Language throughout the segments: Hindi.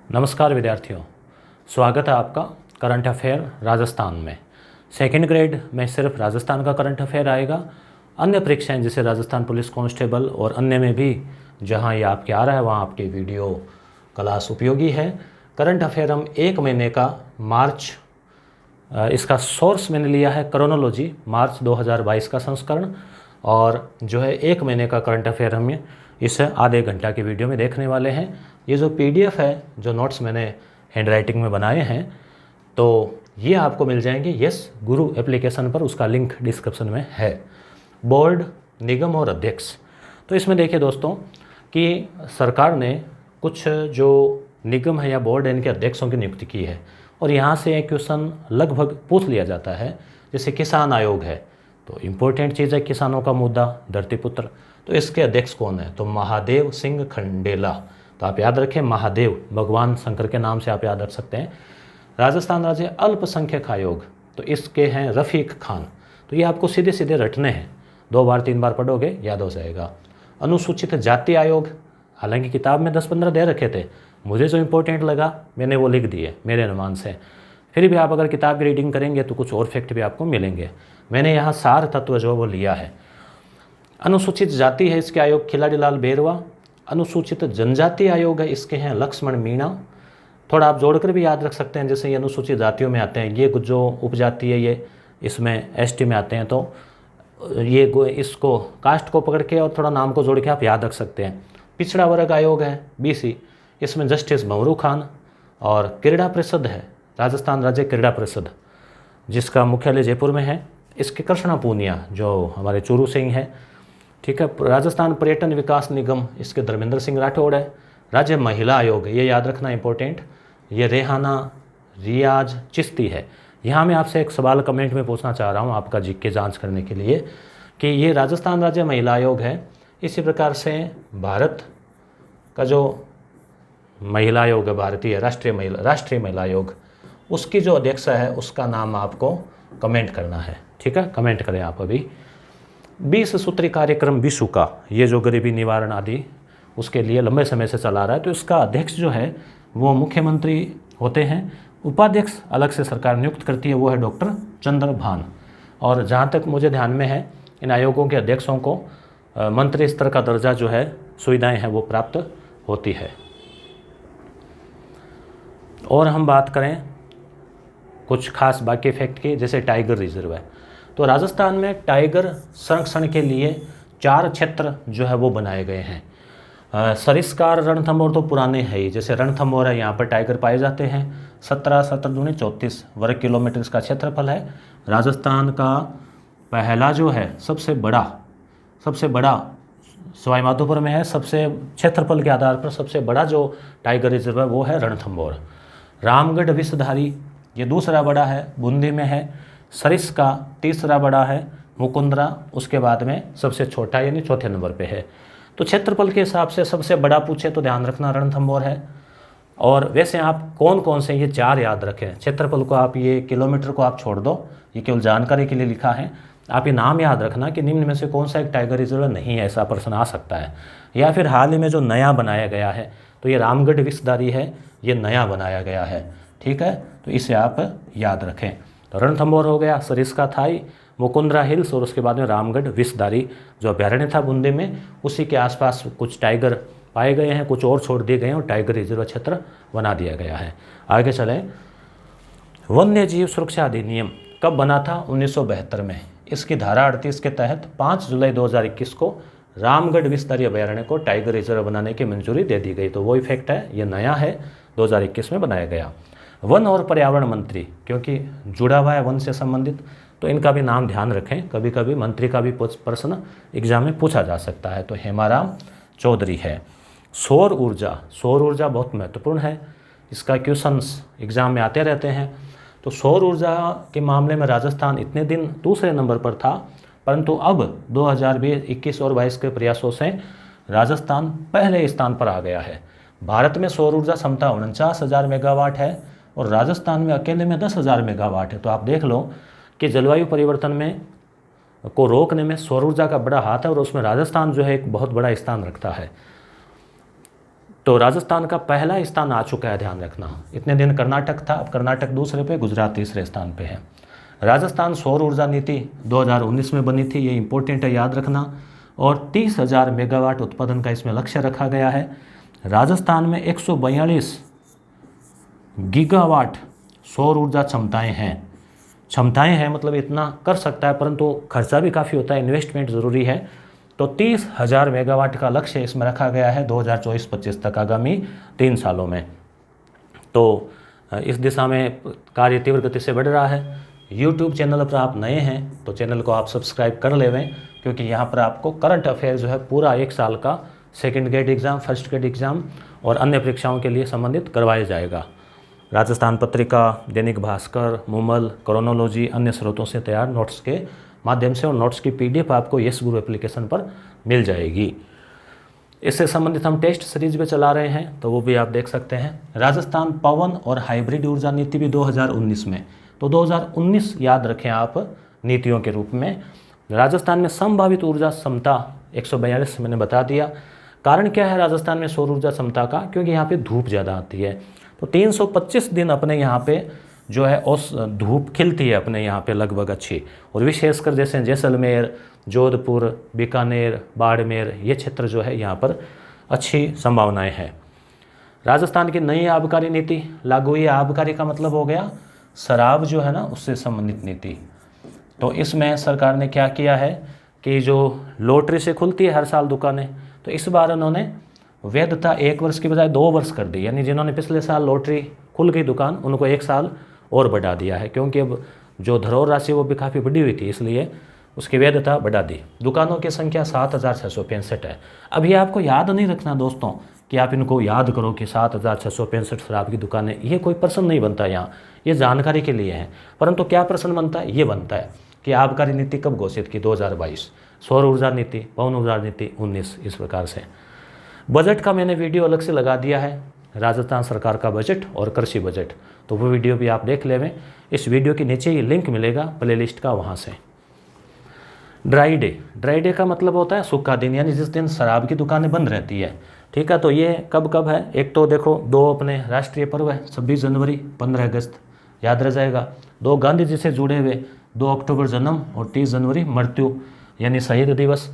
नमस्कार विद्यार्थियों, स्वागत है आपका करंट अफेयर राजस्थान में। सेकेंड ग्रेड में सिर्फ राजस्थान का करंट अफेयर आएगा। अन्य परीक्षाएं जैसे राजस्थान पुलिस कांस्टेबल और अन्य में भी जहां ये आपके आ रहा है वहां आपके वीडियो क्लास उपयोगी है। करंट अफेयर हम एक महीने का मार्च, इसका सोर्स मैंने लिया है क्रोनोलॉजी मार्च 2022 का संस्करण, और जो है एक महीने का करंट अफेयर हम इस आधे घंटा की वीडियो में देखने वाले हैं। ये जो पीडीएफ है, जो नोट्स मैंने हैंड राइटिंग में बनाए हैं, तो ये आपको मिल जाएंगे यस गुरु एप्लीकेशन पर, उसका लिंक डिस्क्रिप्शन में है। बोर्ड, निगम और अध्यक्ष, तो इसमें देखिए दोस्तों कि सरकार ने कुछ जो निगम है या बोर्ड है इनके अध्यक्षों की नियुक्ति की है, और यहाँ से एक क्वेश्चन लगभग पूछ लिया जाता है। जैसे किसान आयोग है, तो इम्पोर्टेंट चीज़ है किसानों का मुद्दा, धरतीपुत्र, तो इसके अध्यक्ष कौन है? तो महादेव सिंह खंडेला। तो आप याद रखें, महादेव भगवान शंकर के नाम से आप याद रख सकते हैं। राजस्थान राज्य अल्पसंख्यक आयोग, तो इसके हैं रफ़ीक खान। तो ये आपको सीधे सीधे रटने हैं, 2 बार 3 बार पढ़ोगे याद हो जाएगा। अनुसूचित जाति आयोग, हालांकि किताब में 10-15 दे रखे थे, मुझे जो इम्पोर्टेंट लगा मैंने वो लिख दिए मेरे अनुमान से। फिर भी आप अगर किताब की रीडिंग करेंगे तो कुछ और फैक्ट भी आपको मिलेंगे। मैंने यहाँ सार तत्व जो वो लिया है। अनुसूचित जाति है, इसके आयोग खिलाड़ीलाल बेरवा। अनुसूचित जनजाति आयोग है, इसके हैं लक्ष्मण मीणा। थोड़ा आप जोड़कर भी याद रख सकते हैं, जैसे ये अनुसूचित जातियों में आते हैं, ये जो उपजाति है ये इसमें एसटी में आते हैं, तो ये इसको कास्ट को पकड़ के और थोड़ा नाम को जोड़ के आप याद रख सकते हैं। पिछड़ा वर्ग आयोग है बीसी, इसमें जस्टिस भंवरू खान। और क्रीड़ा परिषद है, राजस्थान राज्य क्रीड़ा परिषद, जिसका मुख्यालय जयपुर में है, इसके कृष्णा पूनिया जो हमारे चूरू से ही हैं। ठीक है। राजस्थान पर्यटन विकास निगम, इसके धर्मेंद्र सिंह राठौड़ है। राज्य महिला आयोग, ये याद रखना इंपॉर्टेंट, ये रेहाना रियाज चिश्ती है। यहाँ मैं आपसे एक सवाल कमेंट में पूछना चाह रहा हूँ आपका जीके जांच करने के लिए कि ये राजस्थान राज्य महिला आयोग है। इसी प्रकार से भारत का जो महिला आयोग है, भारतीय राष्ट्रीय महिला आयोग, उसकी जो अध्यक्ष है उसका नाम आपको कमेंट करना है। ठीक है, कमेंट करें आप अभी। 20 सूत्री कार्यक्रम विशु का, ये जो गरीबी निवारण आदि उसके लिए लंबे समय से चला रहा है, तो इसका अध्यक्ष जो है वो मुख्यमंत्री होते हैं। उपाध्यक्ष अलग से सरकार नियुक्त करती है, वो है डॉक्टर चंद्रभान। और जहाँ तक मुझे ध्यान में है, इन आयोगों के अध्यक्षों को मंत्री स्तर का दर्जा जो है, सुविधाएं हैं वो प्राप्त होती है। और हम बात करें कुछ खास बाकी फैक्ट की, जैसे टाइगर रिजर्व है, तो राजस्थान में टाइगर संरक्षण के लिए 4 क्षेत्र जो है वो बनाए गए हैं। सरिस्कार रणथंभौर तो पुराने हैं ही, जैसे रणथंभौर है, यहाँ पर टाइगर पाए जाते हैं। 17 वर्ग किलोमीटर इसका क्षेत्रफल है। राजस्थान का पहला जो है सबसे बड़ा सवाई माधोपुर में है। सबसे क्षेत्रफल के आधार पर सबसे बड़ा जो टाइगर रिजर्व है वो है रणथंभौर। रामगढ़ विषधारी, ये दूसरा बड़ा है, बूंदी में है। सरिस्का तीसरा बड़ा है, मुकुंदरा उसके बाद में सबसे छोटा यानी चौथे नंबर पे है। तो क्षेत्रफल के हिसाब से सबसे बड़ा पूछे तो ध्यान रखना रणथंभौर है। और वैसे आप कौन कौन से ये 4 याद रखें, क्षेत्रफल को आप, ये किलोमीटर को आप छोड़ दो, ये केवल जानकारी के लिए लिखा है। आप ये नाम याद रखना कि निम्न में से कौन सा एक टाइगर रिजर्व नहीं है, ऐसा प्रश्न आ सकता है। या फिर हाल ही में जो नया बनाया गया है, तो ये रामगढ़ विषधारी है, ये नया बनाया गया है। ठीक है, तो इसे आप याद रखें। तो रणथंभौर हो गया, सरिस्का थाई, मुकुंदरा हिल्स, और उसके बाद में रामगढ़ विषधारी जो अभ्यारण्य था बूंदी में, उसी के आसपास कुछ टाइगर पाए गए हैं, कुछ और छोड़ दिए गए हैं और टाइगर रिजर्व क्षेत्र बना दिया गया है। आगे चलें। वन्य जीव सुरक्षा अधिनियम कब बना था? 1972 में। इसकी धारा 38 के तहत 5 जुलाई 2021 को रामगढ़ विषधारी अभ्यारण्य को टाइगर रिजर्व बनाने की मंजूरी दे दी गई। तो वो इफेक्ट है, ये नया है, 2021 में बनाया गया। वन और पर्यावरण मंत्री, क्योंकि जुड़ा हुआ है वन से संबंधित, तो इनका भी नाम ध्यान रखें, कभी कभी मंत्री का भी प्रश्न एग्जाम में पूछा जा सकता है। तो हेमाराम चौधरी है। सौर ऊर्जा बहुत महत्वपूर्ण है, इसका क्वेश्चंस एग्जाम में आते रहते हैं। तो सौर ऊर्जा के मामले में राजस्थान इतने दिन दूसरे नंबर पर था, परंतु अब 2021 और 22 के प्रयासों से राजस्थान पहले स्थान पर आ गया है। भारत में सौर ऊर्जा क्षमता 49,000 मेगावाट है और राजस्थान में अकेले में 10,000 मेगावाट है। तो आप देख लो कि जलवायु परिवर्तन में को रोकने में सौर ऊर्जा का बड़ा हाथ है, और उसमें राजस्थान जो है एक बहुत बड़ा स्थान रखता है। तो राजस्थान का पहला स्थान आ चुका है, ध्यान रखना। इतने दिन कर्नाटक था, अब कर्नाटक दूसरे पे, गुजरात तीसरे स्थान पे है। राजस्थान सौर ऊर्जा नीति 2019 में बनी थी, ये इंपॉर्टेंट है, याद रखना। और 30,000 मेगावाट उत्पादन का इसमें लक्ष्य रखा गया है। राजस्थान में 142 गीगावाट सौर ऊर्जा क्षमताएं हैं, मतलब इतना कर सकता है, परंतु खर्चा भी काफ़ी होता है, इन्वेस्टमेंट ज़रूरी है। तो 30,000 मेगावाट का लक्ष्य इसमें रखा गया है 2024-25 तक, आगामी 3 सालों में। तो इस दिशा में कार्य तीव्र गति से बढ़ रहा है। यूट्यूब चैनल पर आप नए हैं तो चैनल को आप सब्सक्राइब कर लेवें, क्योंकि यहाँ पर आपको करंट अफेयर जो है पूरा 1 साल का second grade exam, first grade exam और अन्य परीक्षाओं के लिए संबंधित करवाया जाएगा। राजस्थान पत्रिका, दैनिक भास्कर, मूमल, क्रोनोलॉजी, अन्य स्रोतों से तैयार नोट्स के माध्यम से, और नोट्स की PDF आपको यस गुरु एप्लीकेशन पर मिल जाएगी। इससे संबंधित हम टेस्ट सीरीज भी चला रहे हैं, तो वो भी आप देख सकते हैं। राजस्थान पवन और हाइब्रिड ऊर्जा नीति भी 2019 में, तो 2019 याद रखें आप नीतियों के रूप में। राजस्थान में संभावित ऊर्जा क्षमता 142 मैंने बता दिया। कारण क्या है राजस्थान में सौर ऊर्जा क्षमता का? क्योंकि यहाँ पे धूप ज़्यादा आती है, तो 325 दिन अपने यहाँ पे जो है उस धूप खिलती है अपने यहाँ पे लगभग अच्छी, और विशेषकर जैसे जैसलमेर, जोधपुर, बीकानेर, बाड़मेर, ये क्षेत्र जो है यहाँ पर अच्छी संभावनाएं हैं। राजस्थान की नई आबकारी नीति लागू हुई। आबकारी का मतलब हो गया शराब जो है ना उससे संबंधित नीति। तो इसमें सरकार ने क्या किया है कि जो लॉटरी से खुलती है हर साल दुकानें, तो इस बार उन्होंने वैधता 1 वर्ष की बजाय 2 वर्ष कर दी, यानी जिन्होंने पिछले साल लॉटरी खुल गई दुकान उनको 1 साल और बढ़ा दिया है, क्योंकि अब जो धरोहर राशि वो भी काफ़ी बढ़ी हुई थी, इसलिए उसकी वैधता बढ़ा दी। दुकानों की संख्या 7,665 है। अब ये आपको याद नहीं रखना दोस्तों कि आप इनको याद करो कि 7,665 शराब की दुकानें, ये कोई प्रश्न नहीं बनता यहाँ, ये जानकारी के लिए है। परंतु क्या प्रश्न बनता है? ये बनता है कि आबकारी नीति कब घोषित की? 2022। सौर ऊर्जा नीति, पवन ऊर्जा नीति 19, इस प्रकार से। बजट का मैंने वीडियो अलग से लगा दिया है, राजस्थान सरकार का बजट और कृषि बजट, तो वो वीडियो भी आप देख लेवें। इस वीडियो के नीचे ही लिंक मिलेगा प्लेलिस्ट का, वहाँ से। ड्राई डे का मतलब होता है सूखा दिन, यानी जिस दिन शराब की दुकानें बंद रहती है। ठीक है, तो ये कब कब है? एक तो देखो 2 अपने राष्ट्रीय पर्व है, 26 जनवरी, 15 अगस्त, याद रह जाएगा। 2 गांधी जी से जुड़े हुए, 2 अक्टूबर जन्म और 30 जनवरी मृत्यु, यानी शहीद दिवस।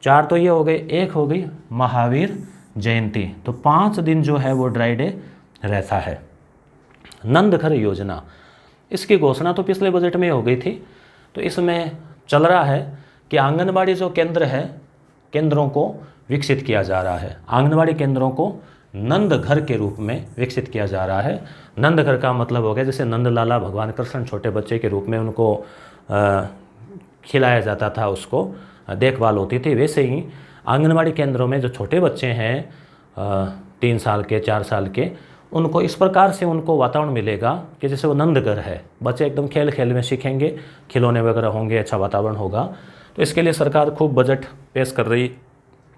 4 तो ये हो गए। एक हो गई महावीर जयंती, तो 5 दिन जो है वो ड्राई डे रहता है। नंद घर योजना, इसकी घोषणा तो पिछले बजट में हो गई थी, तो इसमें चल रहा है कि आंगनबाड़ी जो केंद्र है, केंद्रों को विकसित किया जा रहा है। आंगनबाड़ी केंद्रों को नंद घर के रूप में विकसित किया जा रहा है। नंद घर का मतलब हो गया जैसे नंद लाला भगवान कृष्ण छोटे बच्चे के रूप में उनको खिलाया जाता था, उसको देखभाल होती थी, वैसे ही आंगनबाड़ी केंद्रों में जो छोटे बच्चे हैं 3 साल के, 4 साल के, उनको इस प्रकार से उनको वातावरण मिलेगा कि जैसे वो नंद घर है। बच्चे एकदम खेल खेल में सीखेंगे, खिलौने वगैरह होंगे, अच्छा वातावरण होगा। तो इसके लिए सरकार खूब बजट पेश कर रही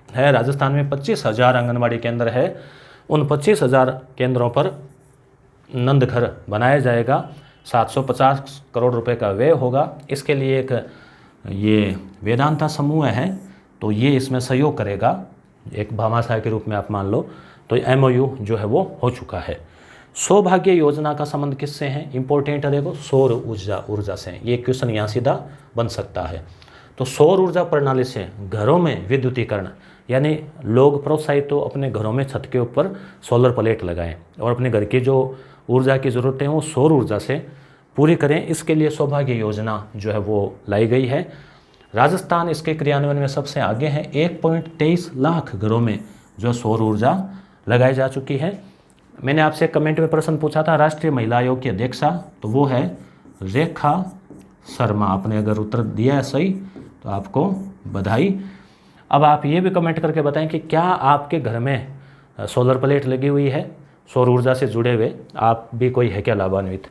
है। राजस्थान में 25,000 आंगनबाड़ी केंद्र है। उन 25,000 केंद्रों पर नंद घर बनाया जाएगा। 750 करोड़ रुपए का व्यय होगा। इसके लिए एक ये वेदांता समूह है, तो ये इसमें सहयोग करेगा, एक भामाशाह के रूप में आप मान लो। तो MOU जो है वो हो चुका है। सौभाग्य योजना का संबंध किससे है? इंपॉर्टेंट है, देखो सौर ऊर्जा से। ये क्वेश्चन यहाँ सीधा बन सकता है। तो सौर ऊर्जा प्रणाली से घरों में विद्युतीकरण, यानी लोग प्रोत्साहित तो अपने घरों में छत के ऊपर सोलर प्लेट लगाएं और अपने घर की जो ऊर्जा की ज़रूरतें हैं वो सौर ऊर्जा से पूरी करें। इसके लिए सौभाग्य योजना जो है वो लाई गई है। राजस्थान इसके क्रियान्वयन में सबसे आगे है। 1.23 लाख घरों में जो सौर ऊर्जा लगाई जा चुकी है। मैंने आपसे कमेंट में प्रश्न पूछा था राष्ट्रीय महिला आयोग की अध्यक्षा, तो वो है रेखा शर्मा। आपने अगर उत्तर दिया है सही तो आपको बधाई। अब आप ये भी कमेंट करके बताएं कि क्या आपके घर में सोलर प्लेट लगी हुई है, सौर ऊर्जा से जुड़े हुए आप भी कोई है क्या लाभान्वित?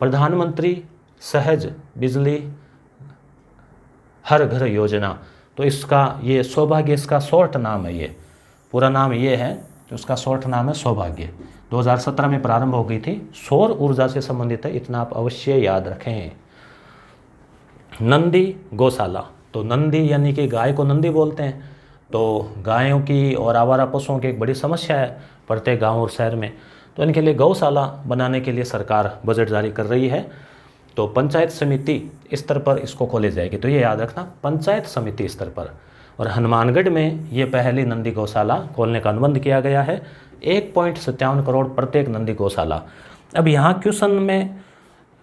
प्रधानमंत्री सहज बिजली हर घर योजना, तो इसका ये सौभाग्य, इसका शॉर्ट नाम है, ये पूरा नाम ये है, तो उसका शॉर्ट नाम है सौभाग्य। 2017 में प्रारंभ हो गई थी, सौर ऊर्जा से संबंधित है, इतना आप अवश्य याद रखें। नंदी गौशाला, तो नंदी यानी कि गाय को नंदी बोलते हैं। तो गायों की और आवारा पशुओं की एक बड़ी समस्या है, प्रत्येक गांव और शहर में। तो इनके लिए गौशाला बनाने के लिए सरकार बजट जारी कर रही है। तो पंचायत समिति स्तर पर इसको खोली जाएगी। तो ये याद रखना, पंचायत समिति स्तर पर। और हनुमानगढ़ में ये पहली नंदी गौशाला खोलने का अनुबंध किया गया है। 1.57 करोड़ प्रत्येक नंदी गौशाला। अब यहाँ क्वेश्चन में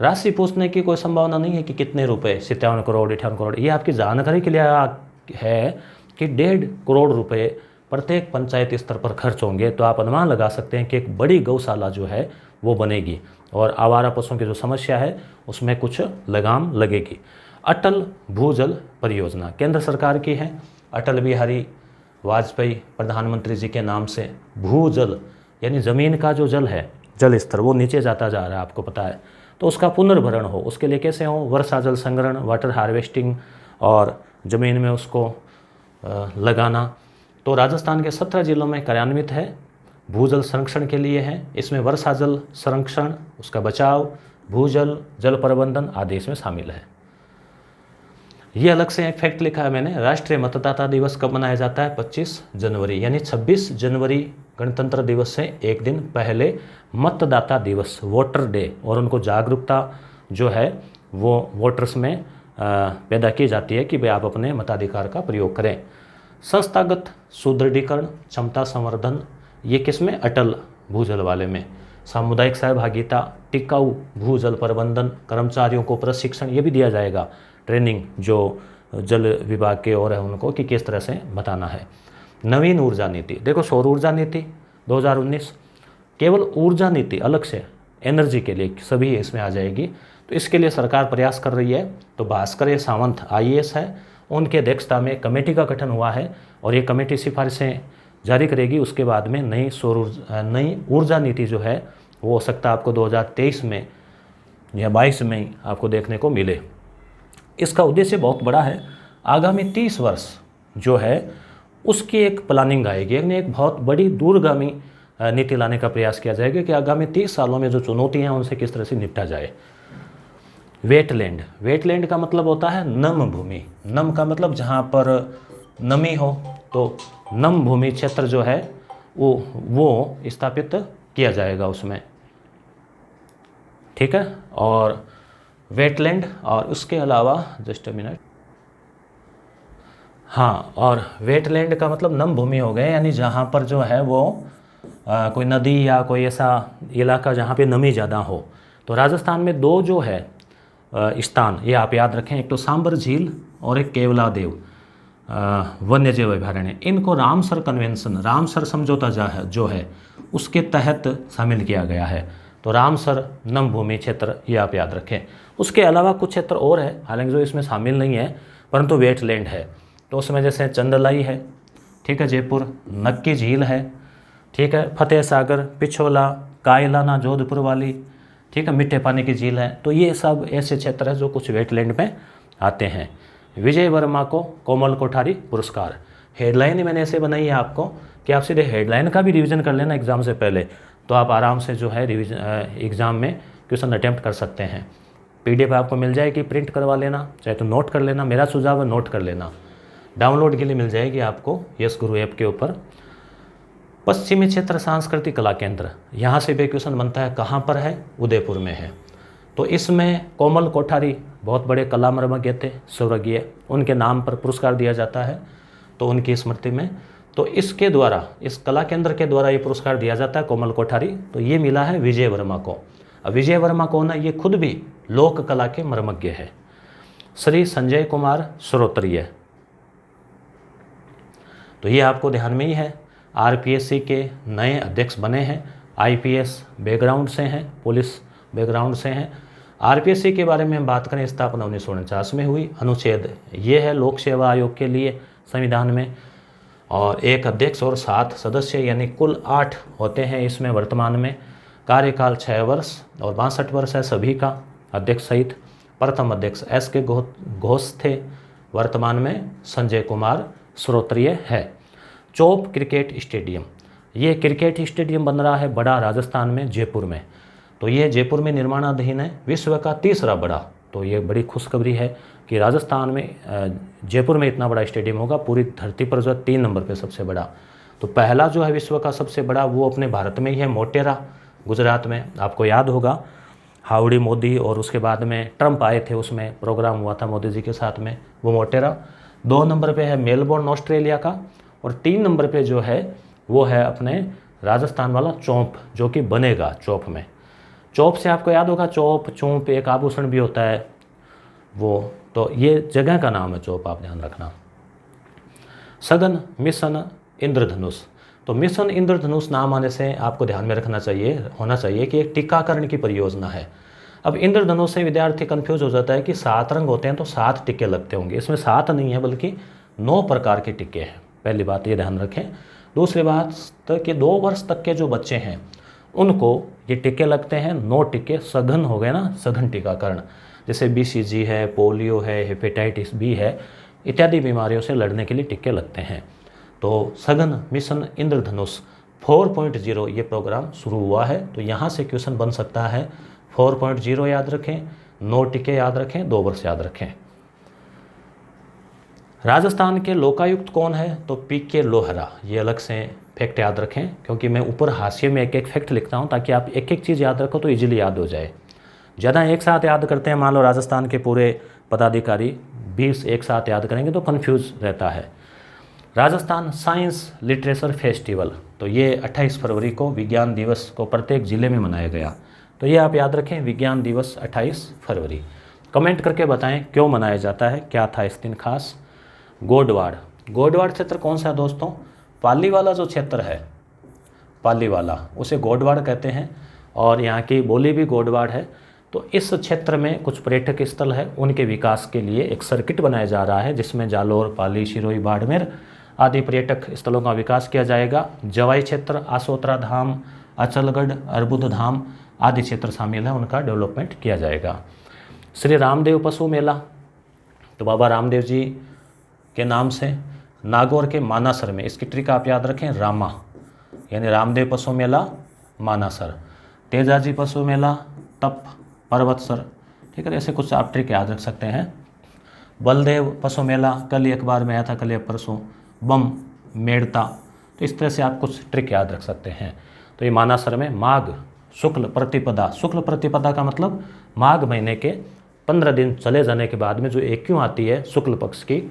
राशि पूछने की कोई संभावना नहीं है कि कितने रुपए, 57 करोड़ 58 करोड़। ये आपकी जानकारी के लिए है कि 1.5 करोड़ रुपए प्रत्येक पंचायत स्तर पर खर्च होंगे। तो आप अनुमान लगा सकते हैं कि एक बड़ी गौशाला जो है वो बनेगी और आवारा पशुओं की जो समस्या है उसमें कुछ लगाम लगेगी। अटल भूजल परियोजना केंद्र सरकार की है। अटल बिहारी वाजपेयी प्रधानमंत्री जी के नाम से भूजल यानी ज़मीन का जो जल है, जल स्तर वो नीचे जाता जा रहा है, आपको पता है। तो उसका पुनर्भरण हो, उसके लिए कैसे हो, वर्षा जल संग्रहण, वाटर हार्वेस्टिंग और ज़मीन में उसको लगाना। तो राजस्थान के 17 जिलों में कार्यान्वित है, भूजल संरक्षण के लिए है। इसमें वर्षा जल संरक्षण, उसका बचाव, भूजल, जल प्रबंधन आदि इसमें शामिल है। ये अलग से एक फैक्ट लिखा है मैंने। राष्ट्रीय मतदाता दिवस कब मनाया जाता है? 25 जनवरी, यानी 26 जनवरी गणतंत्र दिवस से एक दिन पहले मतदाता दिवस, वोटर डे, और उनको जागरूकता जो है वो वोटर्स में पैदा की जाती है कि वे आप अपने मताधिकार का प्रयोग करें। संस्थागत सुदृढ़ीकरण, क्षमता संवर्धन, ये किसमें? अटल भूजल वाले में। सामुदायिक सहभागिता, टिकाऊ भूजल प्रबंधन, कर्मचारियों को प्रशिक्षण, ये भी दिया जाएगा, ट्रेनिंग जो जल विभाग के और है उनको कि किस तरह से बताना है। नवीन ऊर्जा नीति, देखो सौर ऊर्जा नीति 2019, केवल ऊर्जा नीति अलग से एनर्जी के लिए सभी इसमें आ जाएगी। तो इसके लिए सरकार प्रयास कर रही है। तो भास्कर सावंत IAS है, उनके अध्यक्षता में कमेटी का गठन हुआ है और ये कमेटी सिफारिशें जारी करेगी। उसके बाद में नई ऊर्जा नीति जो है वो हो सकता है आपको 2023 में या 22 में ही आपको देखने को मिले। इसका उद्देश्य बहुत बड़ा है। आगामी 30 वर्ष जो है उसकी एक प्लानिंग आएगी, यानी एक बहुत बड़ी दूरगामी नीति लाने का प्रयास किया जाएगा कि आगामी 30 सालों में जो चुनौतियां हैं उनसे किस तरह से निपटा जाए। वेटलैंड, वेटलैंड का मतलब होता है नम भूमि। नम का मतलब जहाँ पर नमी हो, तो नम भूमि क्षेत्र जो है वो स्थापित किया जाएगा उसमें, ठीक है। और वेटलैंड, और उसके अलावा जस्ट अ मिनट, हाँ, और वेटलैंड का मतलब नम भूमि हो गए, यानी जहाँ पर जो है वो कोई नदी या कोई ऐसा इलाका जहाँ पे नमी ज़्यादा हो। तो राजस्थान में 2 जो है स्थान, ये आप याद रखें, एक तो सांबर झील और एक केवलादेव वन्य जीव अभयारण्य। इनको रामसर कन्वेंशन, रामसर समझौता जो है उसके तहत शामिल किया गया है। तो रामसर नम भूमि क्षेत्र ये आप याद रखें। उसके अलावा कुछ क्षेत्र और है, हालांकि जो इसमें शामिल नहीं है, परंतु वेटलैंड है। तो उसमें जैसे चंदलाई है, ठीक है, जयपुर, नक्की झील है, ठीक है, फतेह सागर, पिछोला, कायलाना जोधपुर वाली, ठीक है, मीठे पानी की झील है। तो ये सब ऐसे क्षेत्र है जो कुछ वेटलैंड में आते हैं। विजय वर्मा को कोमल कोठारी पुरस्कार, हेडलाइन मैंने ऐसे बनाई है आपको कि आप सीधे हेडलाइन का भी रिवीजन कर लेना एग्जाम से पहले, तो आप आराम से जो है एग्ज़ाम में क्वेश्चन अटैम्प्ट कर सकते हैं। PDF आपको मिल जाएगी, प्रिंट करवा लेना, चाहे तो नोट कर लेना, मेरा सुझाव है नोट कर लेना। डाउनलोड के लिए मिल जाएगी आपको यस गुरु ऐप के ऊपर। पश्चिमी क्षेत्र सांस्कृतिक कला केंद्र, यहाँ से भी क्वेश्चन बनता है, कहाँ पर है? उदयपुर में है। तो इसमें कोमल कोठारी बहुत बड़े कला मर्मज्ञ थे, स्वर्गीय, उनके नाम पर पुरस्कार दिया जाता है, तो उनकी स्मृति में। तो इसके द्वारा, इस कला केंद्र के द्वारा ये पुरस्कार दिया जाता है कोमल कोठारी। तो ये मिला है विजय वर्मा को। अब विजय वर्मा कौन है? ये खुद भी लोक कला के मर्मज्ञ है। श्री संजय कुमार श्रोत्रिय, तो ये आपको ध्यान में ही है। RPSC के नए अध्यक्ष बने हैं, IPS बैकग्राउंड से हैं, पुलिस बैकग्राउंड से हैं। RPSC के बारे में हम बात करें, स्थापना 1949 में हुई। अनुच्छेद ये है लोक सेवा आयोग के लिए संविधान में, और 1 अध्यक्ष और 7 सदस्य, यानी कुल 8 होते हैं इसमें वर्तमान में। कार्यकाल 6 वर्ष और 62 वर्ष है सभी का, अध्यक्ष सहित। प्रथम अध्यक्ष SK घोष थे, वर्तमान में संजय कुमार श्रोत्रिय है। चोप क्रिकेट स्टेडियम, ये क्रिकेट स्टेडियम बन रहा है बड़ा राजस्थान में, जयपुर में। तो ये जयपुर में निर्माणाधीन है, विश्व का 3रा बड़ा। तो ये बड़ी खुशखबरी है कि राजस्थान में जयपुर में इतना बड़ा स्टेडियम होगा, पूरी धरती पर जो 3 नंबर पे सबसे बड़ा। तो पहला जो है विश्व का सबसे बड़ा वो अपने भारत में ही है, मोटेरा गुजरात में। आपको याद होगा हाउडी मोदी और उसके बाद में ट्रंप आए थे, उसमें प्रोग्राम हुआ था मोदी जी के साथ में, वो मोटेरा। 2 नंबर पे है मेलबोर्न ऑस्ट्रेलिया का, और 3 नंबर पे जो है वो है अपने राजस्थान वाला चौंप, जो कि बनेगा चौप में। चौप से आपको याद होगा चौप चौंप एक आभूषण भी होता है वो, तो ये जगह का नाम है चौप, आप ध्यान रखना। सघन मिशन इंद्रधनुष, तो मिशन इंद्रधनुष नाम आने से आपको ध्यान में रखना चाहिए, होना चाहिए कि एक टीकाकरण की परियोजना है। अब इंद्रधनुष से विद्यार्थी कंफ्यूज हो जाता है कि 7 रंग होते हैं तो 7 टीके लगते होंगे, इसमें 7 नहीं है बल्कि 9 प्रकार के टीके हैं। पहली बात ये ध्यान रखें। दूसरी बात कि 2 वर्ष तक के जो बच्चे हैं उनको ये टीके लगते हैं, 9 टीके सघन हो गए ना, सघन टीकाकरण, जैसे BCG है, पोलियो है, हेपेटाइटिस बी है, इत्यादि बीमारियों से लड़ने के लिए टीके लगते हैं। तो सघन मिशन इंद्रधनुष 4.0 ये प्रोग्राम शुरू हुआ है, तो यहाँ से क्वेश्चन बन सकता है 4.0 याद रखें, 9 टीके याद रखें, 2 वर्ष याद रखें। राजस्थान के लोकायुक्त कौन है? तो PK लोहरा, ये अलग से फैक्ट याद रखें, क्योंकि मैं ऊपर हाशिए में एक एक फैक्ट लिखता हूँ ताकि आप एक एक चीज़ याद रखो तो इजीली याद हो जाए। ज़्यादा एक साथ याद करते हैं, मान लो राजस्थान के पूरे पदाधिकारी 20 एक साथ याद करेंगे तो कन्फ्यूज रहता है। राजस्थान साइंस लिटरेचर फेस्टिवल, तो ये 28 फरवरी को विज्ञान दिवस को प्रत्येक ज़िले में मनाया गया, तो ये आप याद रखें, विज्ञान दिवस 28 फरवरी। कमेंट करके बताएं क्यों मनाया जाता है, क्या था इस दिन खास। गोडवाड़, गोडवाड़ क्षेत्र कौन सा है दोस्तों? पाली वाला जो क्षेत्र है, पाली वाला, उसे गोडवाड़ कहते हैं, और यहाँ की बोली भी गोडवाड़ है। तो इस क्षेत्र में कुछ पर्यटक स्थल है, उनके विकास के लिए एक सर्किट बनाया जा रहा है, जिसमें जालोर, पाली, सिरोही, बाड़मेर आदि पर्यटक स्थलों का विकास किया जाएगा। जवाई क्षेत्र, आसोतरा धाम, अचलगढ़, अर्बुद धाम आदि क्षेत्र शामिल है, उनका डेवलपमेंट किया जाएगा। श्री रामदेव पशु मेला, तो बाबा रामदेव जी के नाम से नागौर के मानासर में, इसकी ट्रिक आप याद रखें, रामा, यानी रामदेव पशु मेला मानासर। तेजाजी पशु मेला तप पर्वतसर, ठीक है, ऐसे कुछ आप ट्रिक याद रख सकते हैं। बलदेव पशु मेला कल ही अखबार में आया था, कल या परसों, बम मेड़ता, तो इस तरह से आप कुछ ट्रिक याद रख सकते हैं। तो ये मानासर में माघ शुक्ल प्रतिपदा, शुक्ल प्रतिपदा का मतलब माघ महीने के 15 दिन चले जाने के बाद में जो एक्यू आती है शुक्ल पक्ष की,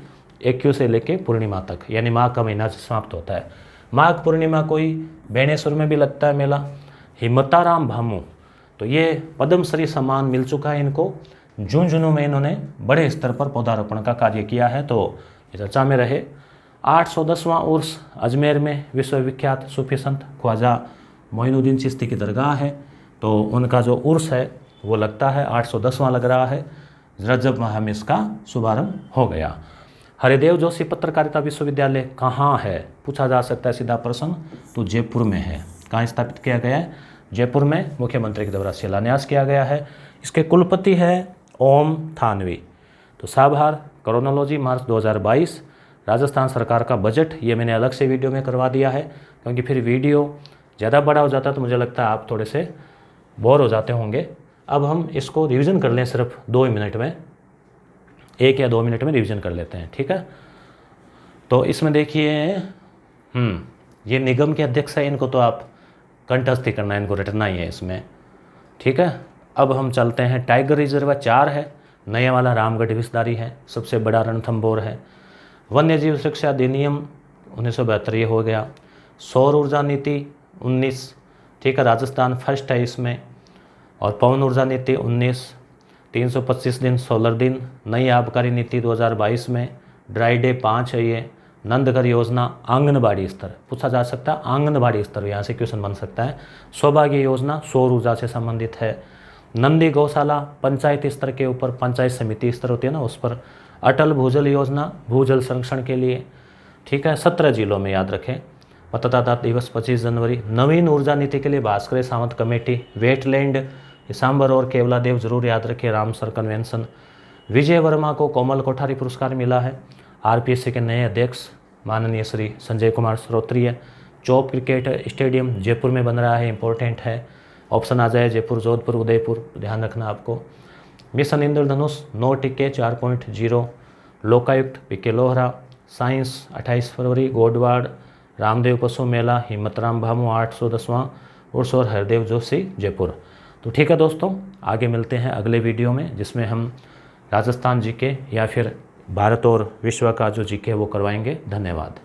एक्यू से लेके पूर्णिमा तक, यानी माघ का महीना समाप्त होता है। माघ पूर्णिमा को ही बेणेश्वर में भी लगता है मेला। हिम्मताराम भामू, तो ये पद्मश्री सम्मान मिल चुका है इनको, झुंझुनू में इन्होंने बड़े स्तर पर पौधारोपण का कार्य किया है, तो ये चर्चा में रहे। 810वां उर्स अजमेर में विश्वविख्यात सूफी संत ख्वाजा मोइनुद्दीन चिश्ती की दरगाह है, तो उनका जो उर्स है वो लगता है 810वां लग रहा है, रजब माह में इसका शुभारंभ हो गया। हरिदेव जोशी पत्रकारिता विश्वविद्यालय कहाँ है, पूछा जा सकता है सीधा प्रश्न, तो जयपुर में है। कहाँ स्थापित किया गया है? जयपुर में, मुख्यमंत्री के द्वारा शिलान्यास किया गया है। इसके कुलपति है ओम थानवी। तो साभार क्रोनोलॉजी मार्च 2022, राजस्थान सरकार का बजट, ये मैंने अलग से वीडियो में करवा दिया है, क्योंकि फिर वीडियो ज़्यादा बड़ा हो जाता है तो मुझे लगता है आप थोड़े से बोर हो जाते होंगे। अब हम इसको रिवीजन कर लें, सिर्फ 2 मिनट में, 1 या 2 मिनट में रिवीजन कर लेते हैं, ठीक है। तो इसमें देखिए ये निगम के अध्यक्ष है, इनको तो आप कंठस्थ ही करना है, इनको रटना ही है इसमें, ठीक है। अब हम चलते हैं, टाइगर रिजर्व 4 है, नया वाला रामगढ़ विस्तारी है, सबसे बड़ा रणथंभौर है। वन्य जीव सुरक्षा अधिनियम 1972 ये हो गया। सौर ऊर्जा नीति 19, ठीक है, राजस्थान फर्स्ट है इसमें। और पवन ऊर्जा नीति 19, 325 दिन सोलर दिन। नई आबकारी नीति 2022 में, ड्राई डे 5 है ये। नंदघर योजना आंगनबाड़ी स्तर, पूछा जा सकता है आंगनबाड़ी स्तर, यहाँ से क्वेश्चन बन सकता है। सौभाग्य योजना सौर ऊर्जा से संबंधित है। नंदी गौशाला पंचायत स्तर के ऊपर, पंचायत समिति स्तर होती है ना उस पर। अटल भूजल योजना भूजल संरक्षण के लिए, ठीक है, 17 जिलों में याद रखें। मतदाता दिवस 25 जनवरी। नवीन ऊर्जा नीति के लिए भास्कर सावंत कमेटी। वेटलैंड सांबर और केवलादेव जरूर याद रखें, रामसर कन्वेंशन। विजय वर्मा को कोमल कोठारी पुरस्कार मिला है। आरपीएससी के नए अध्यक्ष माननीय श्री संजय कुमार श्रोत्री है। चौप क्रिकेट स्टेडियम जयपुर में बन रहा है, इंपॉर्टेंट है। ऑप्शन आ जाए जयपुर, जोधपुर, उदयपुर, ध्यान रखना आपको। मिशन इंद्रधनुष 9 टीके 4.0। लोकायुक्त PK लोहरा। साइंस 28 फरवरी। गोडवाड़ रामदेव पशु मेला, हिम्मतराम भामू 810वां उर्स और हरदेव जोशी जयपुर। तो ठीक है दोस्तों, आगे मिलते हैं अगले वीडियो में, जिसमें हम राजस्थान जीके या फिर भारत और विश्व का जो जीके वो करवाएंगे। धन्यवाद।